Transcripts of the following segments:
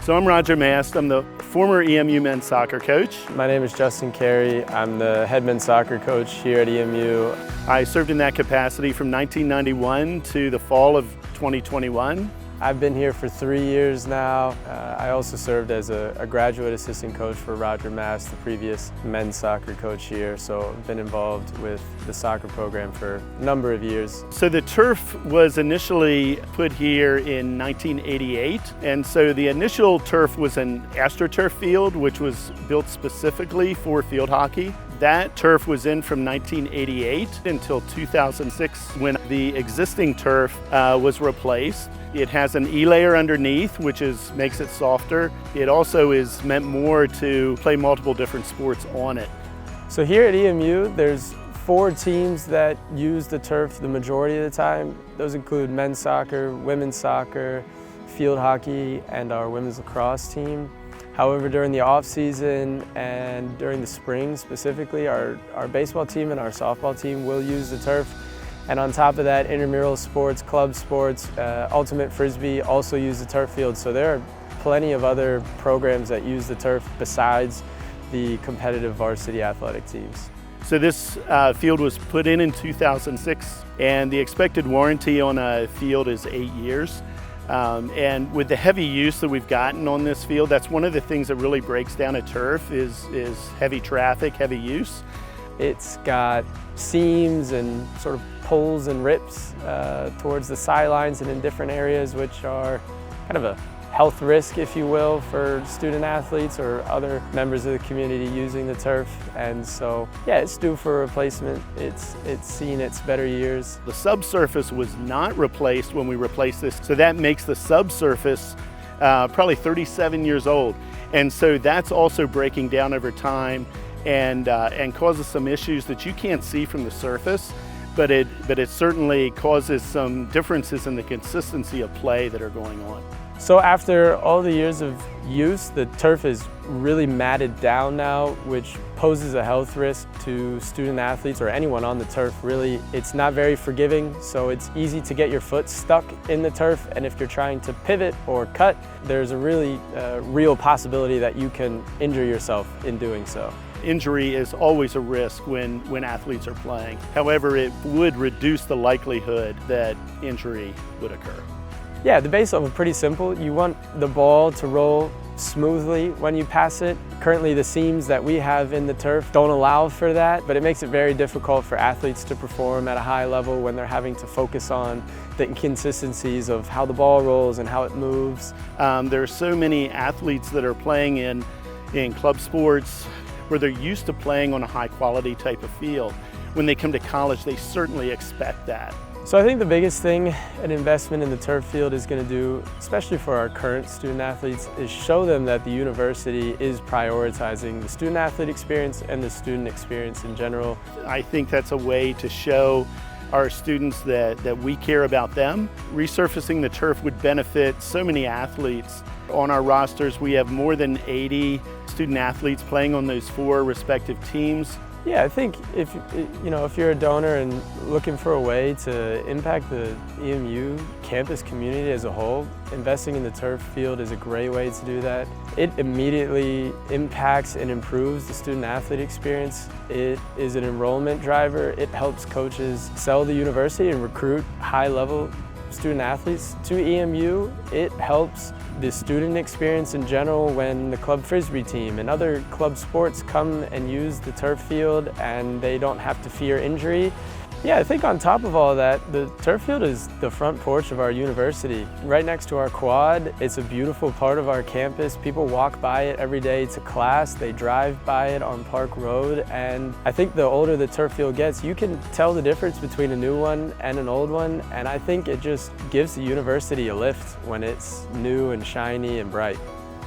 So I'm Roger Mast. I'm the former EMU men's soccer coach. My name is Justin Carey. I'm the head men's soccer coach here at EMU. I served in that capacity from 1991 to the fall of 2021. I've been here for 3 years now. I also served as a graduate assistant coach for Roger Mast, the previous men's soccer coach here. So I've been involved with the soccer program for a number of years. So the turf was initially put here in 1988. And so the initial turf was an AstroTurf field, which was built specifically for field hockey. That turf was in from 1988 until 2006 when the existing turf was replaced. It has an E-layer underneath, which makes it softer. It also is meant more to play multiple different sports on it. So here at EMU, there's 4 teams that use the turf the majority of the time. Those include men's soccer, women's soccer, field hockey, and our women's lacrosse team. However, during the off-season and during the spring specifically, our baseball team and our softball team will use the turf. And on top of that, intramural sports, club sports, ultimate frisbee also use the turf field. So there are plenty of other programs that use the turf besides the competitive varsity athletic teams. So this field was put in 2006, and the expected warranty on a field is 8 years. And with the heavy use that we've gotten on this field, that's one of the things that really breaks down a turf is heavy traffic, heavy use. It's got seams and sort of pulls and rips towards the sidelines and in different areas, which are kind of a health risk, if you will, for student athletes or other members of the community using the turf. And so, yeah, it's due for replacement. It's seen its better years. The subsurface was not replaced when we replaced this, so that makes the subsurface probably 37 years old. And so that's also breaking down over time and causes some issues that you can't see from the surface, but it certainly causes some differences in the consistency of play that are going on. So after all the years of use, the turf is really matted down now, which poses a health risk to student athletes or anyone on the turf. Really, it's not very forgiving, so it's easy to get your foot stuck in the turf, and if you're trying to pivot or cut, there's a really real possibility that you can injure yourself in doing so. Injury is always a risk when athletes are playing. However, it would reduce the likelihood that injury would occur. Yeah, the base level is pretty simple. You want the ball to roll smoothly when you pass it. Currently, the seams that we have in the turf don't allow for that, but it makes it very difficult for athletes to perform at a high level when they're having to focus on the inconsistencies of how the ball rolls and how it moves. There are so many athletes that are playing in club sports where they're used to playing on a high quality type of field. When they come to college, they certainly expect that. So I think the biggest thing an investment in the turf field is going to do, especially for our current student athletes, is show them that the university is prioritizing the student athlete experience and the student experience in general. I think that's a way to show our students that we care about them. Resurfacing the turf would benefit so many athletes. On our rosters, we have more than 80 student athletes playing on those 4 respective teams. Yeah, I think if you're a donor and looking for a way to impact the EMU campus community as a whole, investing in the turf field is a great way to do that. It immediately impacts and improves the student athlete experience. It is an enrollment driver. It helps coaches sell the university and recruit high-level student athletes to EMU. It helps the student experience in general when the club frisbee team and other club sports come and use the turf field and they don't have to fear injury. Yeah, I think on top of all that, the turf field is the front porch of our university. Right next to our quad, it's a beautiful part of our campus. People walk by it every day to class, they drive by it on Park Road, and I think the older the turf field gets, you can tell the difference between a new one and an old one, and I think it just gives the university a lift when it's new and shiny and bright.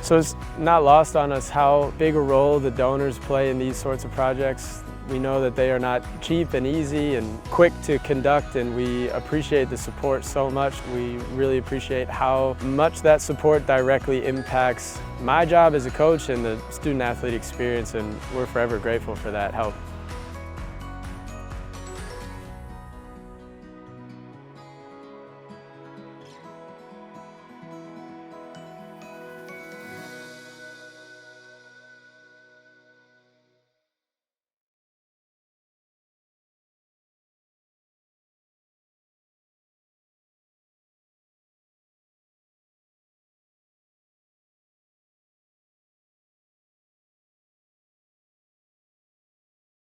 So it's not lost on us how big a role the donors play in these sorts of projects. We know that they are not cheap and easy and quick to conduct, and we appreciate the support so much. We really appreciate how much that support directly impacts my job as a coach and the student athlete experience, and we're forever grateful for that help.